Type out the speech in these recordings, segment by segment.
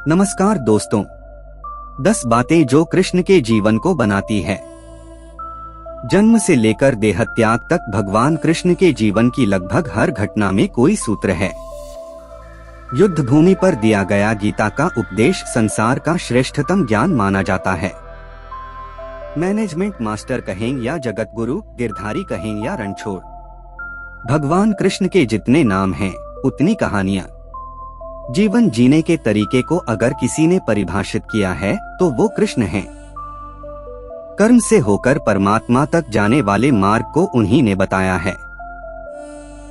नमस्कार दोस्तों, 10 बातें जो कृष्ण के जीवन को बनाती है। जन्म से लेकर देहत्याग तक भगवान कृष्ण के जीवन की लगभग हर घटना में कोई सूत्र है। युद्ध भूमि पर दिया गया गीता का उपदेश संसार का श्रेष्ठतम ज्ञान माना जाता है। मैनेजमेंट मास्टर कहें या जगत गुरु, गिरधारी कहें या रणछोड़, भगवान कृष्ण के जितने नाम हैं उतनी कहानियां। जीवन जीने के तरीके को अगर किसी ने परिभाषित किया है तो वो कृष्ण हैं। कर्म से होकर परमात्मा तक जाने वाले मार्ग को उन्हीं ने बताया है।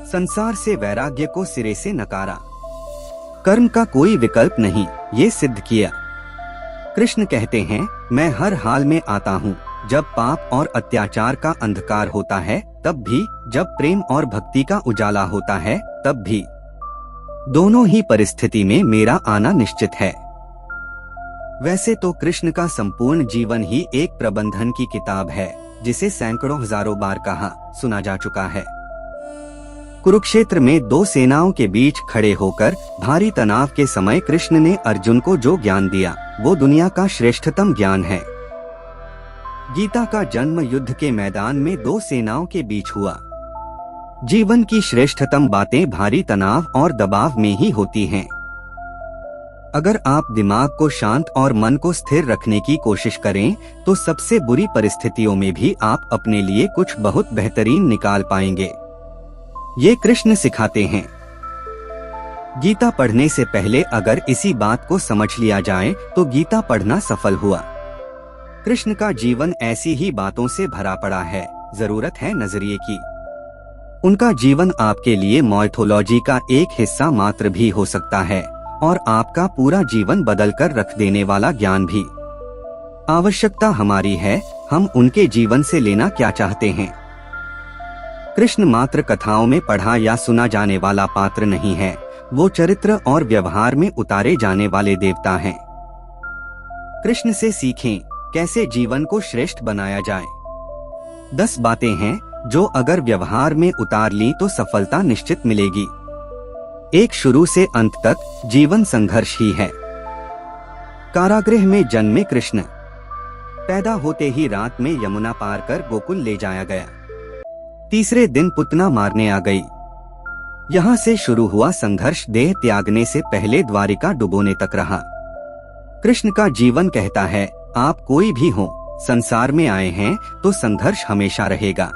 संसार से वैराग्य को सिरे से नकारा, कर्म का कोई विकल्प नहीं, ये सिद्ध किया। कृष्ण कहते हैं, मैं हर हाल में आता हूँ, जब पाप और अत्याचार का अंधकार होता है तब भी, जब प्रेम और भक्ति का उजाला होता है तब भी। दोनों ही परिस्थिति में मेरा आना निश्चित है। वैसे तो कृष्ण का संपूर्ण जीवन ही एक प्रबंधन की किताब है, जिसे सैकड़ों हजारों बार कहा सुना जा चुका है। कुरुक्षेत्र में दो सेनाओं के बीच खड़े होकर भारी तनाव के समय कृष्ण ने अर्जुन को जो ज्ञान दिया वो दुनिया का श्रेष्ठतम ज्ञान है। गीता का जन्म युद्ध के मैदान में दो सेनाओं के बीच हुआ। जीवन की श्रेष्ठतम बातें भारी तनाव और दबाव में ही होती हैं। अगर आप दिमाग को शांत और मन को स्थिर रखने की कोशिश करें तो सबसे बुरी परिस्थितियों में भी आप अपने लिए कुछ बहुत बेहतरीन निकाल पाएंगे। ये कृष्ण सिखाते हैं। गीता पढ़ने से पहले अगर इसी बात को समझ लिया जाए तो गीता पढ़ना सफल हुआ। कृष्ण का जीवन ऐसी ही बातों से भरा पड़ा है, जरूरत है नजरिए की। उनका जीवन आपके लिए माइथोलॉजी का एक हिस्सा मात्र भी हो सकता है और आपका पूरा जीवन बदल कर रख देने वाला ज्ञान भी। आवश्यकता हमारी है, हम उनके जीवन से लेना क्या चाहते हैं। कृष्ण मात्र कथाओं में पढ़ा या सुना जाने वाला पात्र नहीं है, वो चरित्र और व्यवहार में उतारे जाने वाले देवता हैं। कृष्ण से सीखें कैसे जीवन को श्रेष्ठ बनाया जाए। 10 बातें हैं जो अगर व्यवहार में उतार ली तो सफलता निश्चित मिलेगी। एक शुरू से अंत तक जीवन संघर्ष ही है। कारागृह में जन्मे कृष्ण, पैदा होते ही रात में यमुना पार कर गोकुल ले जाया गया। तीसरे दिन पुतना मारने आ गई। यहाँ से शुरू हुआ संघर्ष देह त्यागने से पहले द्वारिका डुबोने तक रहा। कृष्ण का जीवन कहता है, आप कोई भी हो, संसार में आए हैं तो संघर्ष हमेशा रहेगा।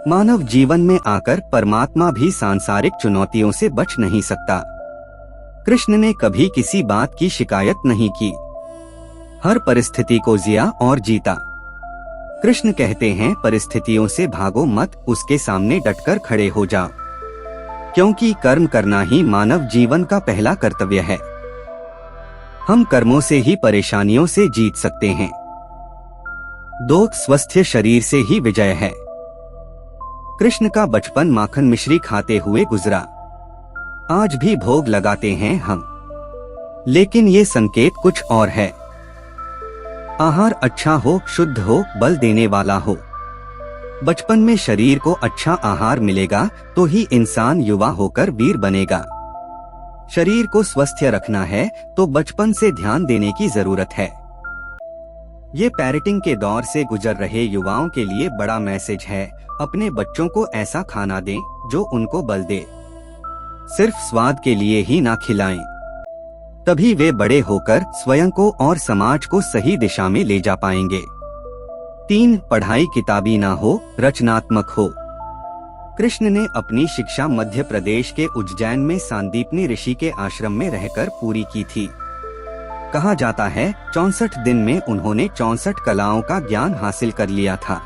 मानव जीवन में आकर परमात्मा भी सांसारिक चुनौतियों से बच नहीं सकता। कृष्ण ने कभी किसी बात की शिकायत नहीं की, हर परिस्थिति को जिया और जीता। कृष्ण कहते हैं, परिस्थितियों से भागो मत, उसके सामने डटकर खड़े हो जाओ, क्योंकि कर्म करना ही मानव जीवन का पहला कर्तव्य है। हम कर्मों से ही परेशानियों से जीत सकते हैं। 2 स्वस्थ शरीर से ही विजय है। कृष्ण का बचपन माखन मिश्री खाते हुए गुजरा। आज भी भोग लगाते हैं हम, लेकिन ये संकेत कुछ और है। आहार अच्छा हो, शुद्ध हो, बल देने वाला हो। बचपन में शरीर को अच्छा आहार मिलेगा तो ही इंसान युवा होकर वीर बनेगा। शरीर को स्वस्थ रखना है तो बचपन से ध्यान देने की जरूरत है। ये पेरेंटिंग के दौर से गुजर रहे युवाओं के लिए बड़ा मैसेज है। अपने बच्चों को ऐसा खाना दें जो उनको बल दे, सिर्फ स्वाद के लिए ही ना खिलाएं, तभी वे बड़े होकर स्वयं को और समाज को सही दिशा में ले जा पाएंगे। 3 पढ़ाई किताबी ना हो, रचनात्मक हो। कृष्ण ने अपनी शिक्षा मध्य प्रदेश के उज्जैन में सांदीपनी ऋषि के आश्रम में रहकर पूरी की थी। कहा जाता है 64 दिन में उन्होंने 64 कलाओं का ज्ञान हासिल कर लिया था।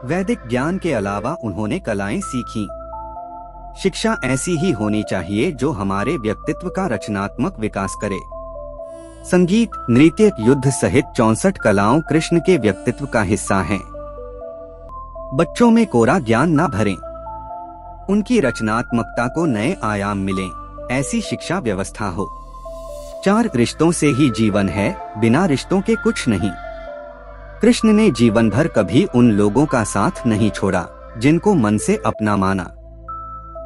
वैदिक ज्ञान के अलावा उन्होंने कलाएं सीखी। शिक्षा ऐसी ही होनी चाहिए जो हमारे व्यक्तित्व का रचनात्मक विकास करे। संगीत, नृत्य, युद्ध सहित 64 कलाओं कृष्ण के व्यक्तित्व का हिस्सा हैं। बच्चों में कोरा ज्ञान ना भरें, उनकी रचनात्मकता को नए आयाम मिलें, ऐसी शिक्षा व्यवस्था हो। 4 रिश्तों से ही जीवन है, बिना रिश्तों के कुछ नहीं। कृष्ण ने जीवन भर कभी उन लोगों का साथ नहीं छोड़ा जिनको मन से अपना माना।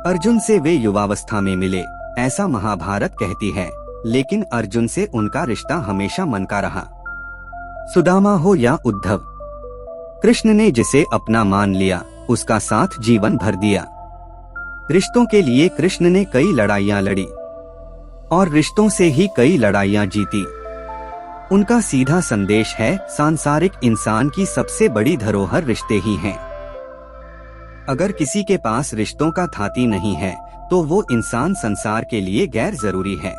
अर्जुन से वे युवावस्था में मिले, ऐसा महाभारत कहती है। लेकिन अर्जुन से उनका रिश्ता हमेशा मन का रहा। सुदामा हो या उद्धव, कृष्ण ने जिसे अपना मान लिया उसका साथ जीवन भर दिया। रिश्तों के लिए कृष्ण ने कई लड़ाइयां लड़ी और रिश्तों से ही कई लड़ाइयां जीती। उनका सीधा संदेश है, सांसारिक इंसान की सबसे बड़ी धरोहर रिश्ते ही हैं। अगर किसी के पास रिश्तों का थाती नहीं है तो वो इंसान संसार के लिए गैर जरूरी है।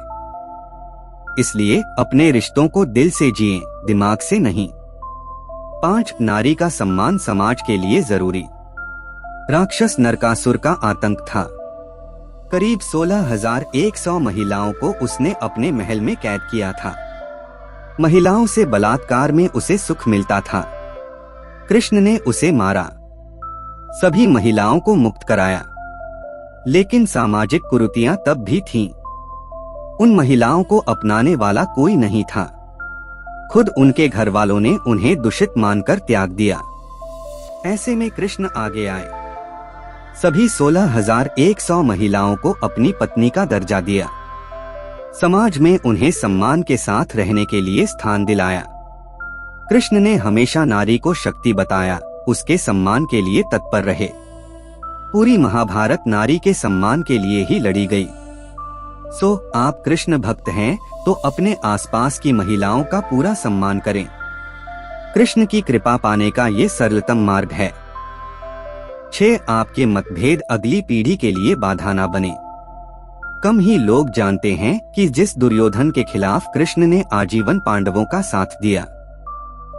इसलिए अपने रिश्तों को दिल से जिएं, दिमाग से नहीं। 5 नारी का सम्मान समाज के लिए जरूरी। राक्षस नरकासुर का आतंक था। करीब 16,100 महिलाओं को उसने अपने महल में कैद किया था। महिलाओं से बलात्कार में उसे सुख मिलता था। कृष्ण ने उसे मारा, सभी महिलाओं को मुक्त कराया। लेकिन सामाजिक कुरीतियां तब भी थीं। उन महिलाओं को अपनाने वाला कोई नहीं था। खुद उनके घर वालों ने उन्हें दूषित मानकर त्याग दिया। ऐसे में कृष्ण आगे आए, सभी 16,100 महिलाओं को अपनी पत्नी का दर्जा दिया। समाज में उन्हें सम्मान के साथ रहने के लिए स्थान दिलाया। कृष्ण ने हमेशा नारी को शक्ति बताया, उसके सम्मान के लिए तत्पर रहे। पूरी महाभारत नारी के सम्मान के लिए ही लड़ी गई। सो आप कृष्ण भक्त हैं तो अपने आसपास की महिलाओं का पूरा सम्मान करें। कृष्ण की कृपा पाने का ये सरलतम मार्ग है। 6 आपके मतभेद अगली पीढ़ी के लिए बाधा न बने। कम ही लोग जानते हैं कि जिस दुर्योधन के खिलाफ कृष्ण ने आजीवन पांडवों का साथ दिया,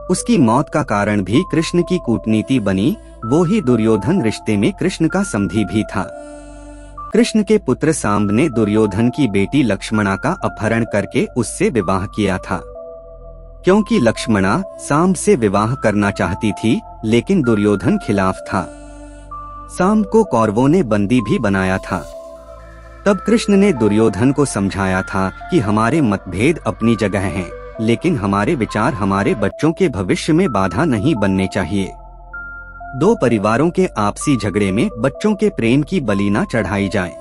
उसकी मौत का कारण भी कृष्ण की कूटनीति बनी। वो ही दुर्योधन रिश्ते में कृष्ण का समधी भी था। कृष्ण के पुत्र सांब ने दुर्योधन की बेटी लक्ष्मणा का अपहरण करके उससे विवाह किया था। क्योंकि लक्ष्मणा सांब से विवाह करना चाहती थी, लेकिन दुर्योधन खिलाफ था। सांब को कौरवों ने बंदी भी बनाया था। तब कृष्ण ने दुर्योधन को समझाया था कि हमारे मतभेद अपनी जगह हैं, लेकिन हमारे विचार हमारे बच्चों के भविष्य में बाधा नहीं बनने चाहिए। 2 परिवारों के आपसी झगड़े में बच्चों के प्रेम की बलि न चढ़ाई जाए।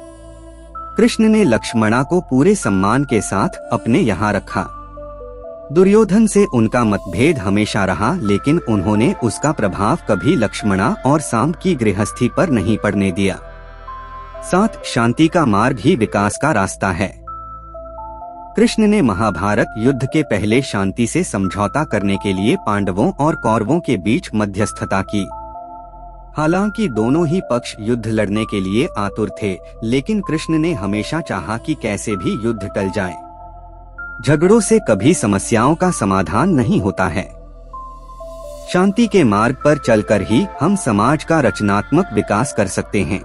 कृष्ण ने लक्ष्मणा को पूरे सम्मान के साथ अपने यहाँ रखा। दुर्योधन से उनका मतभेद हमेशा रहा, लेकिन उन्होंने उसका प्रभाव कभी लक्ष्मणा और सांब की गृहस्थी पर नहीं पड़ने दिया। साथ शांति का मार्ग ही विकास का रास्ता है। कृष्ण ने महाभारत युद्ध के पहले शांति से समझौता करने के लिए पांडवों और कौरवों के बीच मध्यस्थता की। हालांकि दोनों ही पक्ष युद्ध लड़ने के लिए आतुर थे, लेकिन कृष्ण ने हमेशा चाहा कि कैसे भी युद्ध टल जाए। झगड़ों से कभी समस्याओं का समाधान नहीं होता है। शांति के मार्ग पर चलकर ही हम समाज का रचनात्मक विकास कर सकते हैं।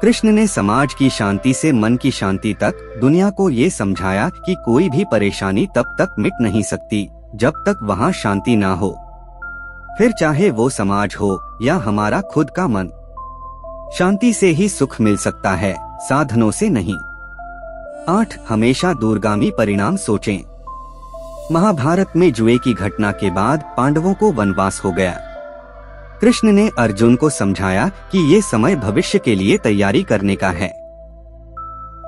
कृष्ण ने समाज की शांति से मन की शांति तक दुनिया को ये समझाया कि कोई भी परेशानी तब तक मिट नहीं सकती जब तक वहाँ शांति ना हो, फिर चाहे वो समाज हो या हमारा खुद का मन। शांति से ही सुख मिल सकता है, साधनों से नहीं। 8 हमेशा दूरगामी परिणाम सोचें। महाभारत में जुए की घटना के बाद पांडवों को वनवास हो गया। कृष्ण ने अर्जुन को समझाया कि ये समय भविष्य के लिए तैयारी करने का है।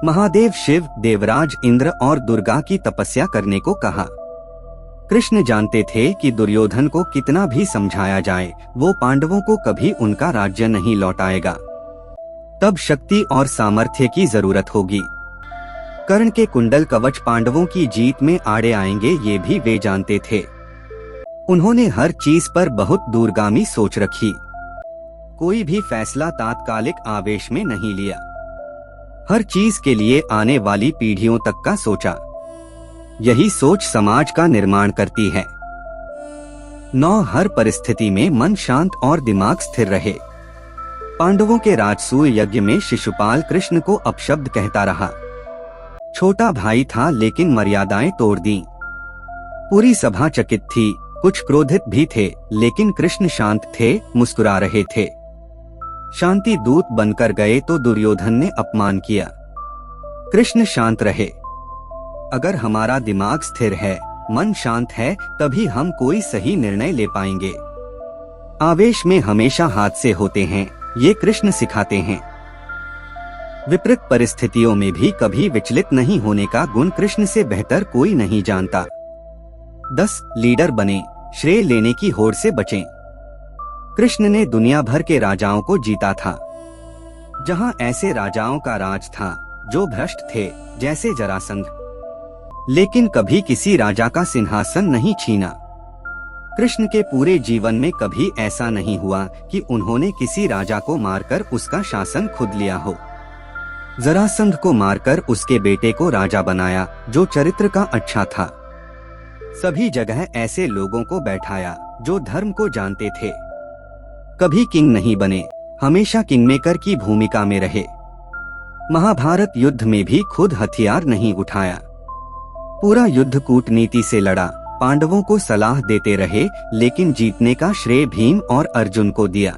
महादेव शिव, देवराज इंद्र और दुर्गा की तपस्या करने को कहा। कृष्ण जानते थे कि दुर्योधन को कितना भी समझाया जाए, वो पांडवों को कभी उनका राज्य नहीं लौटाएगा। तब शक्ति और सामर्थ्य की जरूरत होगी। कर्ण के कुंडल कवच पांडवों की जीत में आड़े आएंगे, ये भी वे जानते थे। उन्होंने हर चीज पर बहुत दूरगामी सोच रखी। कोई भी फैसला तात्कालिक आवेश में नहीं लिया। हर चीज के लिए आने वाली पीढ़ियों तक का सोचा। यही सोच समाज का निर्माण करती है। 9 हर परिस्थिति में मन शांत और दिमाग स्थिर रहे। पांडवों के राजसूय यज्ञ में शिशुपाल कृष्ण को अपशब्द कहता रहा। छोटा भाई था लेकिन मर्यादाएं तोड़ दी। पूरी सभा चकित थी, कुछ क्रोधित भी थे, लेकिन कृष्ण शांत थे, मुस्कुरा रहे थे। शांति दूत बनकर गए तो दुर्योधन ने अपमान किया। कृष्ण शांत रहे। अगर हमारा दिमाग स्थिर है, मन शांत है, तभी हम कोई सही निर्णय ले पाएंगे। आवेश में हमेशा हादसे होते हैं, ये कृष्ण सिखाते हैं। विपरीत परिस्थितियों में भी कभी विचलित नहीं होने का गुण कृष्ण से बेहतर कोई नहीं जानता। 10 लीडर बने, श्रेय लेने की होड़ से बचें। कृष्ण ने दुनिया भर के राजाओं को जीता था। जहां ऐसे राजाओं का राज था जो भ्रष्ट थे, जैसे जरासंध, लेकिन कभी किसी राजा का सिंहासन नहीं छीना। कृष्ण के पूरे जीवन में कभी ऐसा नहीं हुआ कि उन्होंने किसी राजा को मारकर उसका शासन खुद लिया हो। जरासंध को मारकर उसके बेटे को राजा बनाया, जो चरित्र का अच्छा था। सभी जगह ऐसे लोगों को बैठाया जो धर्म को जानते थे। कभी किंग नहीं बने, हमेशा किंगमेकर की भूमिका में रहे। महाभारत युद्ध में भी खुद हथियार नहीं उठाया। पूरा युद्ध कूटनीति से लड़ा, पांडवों को सलाह देते रहे, लेकिन जीतने का श्रेय भीम और अर्जुन को दिया।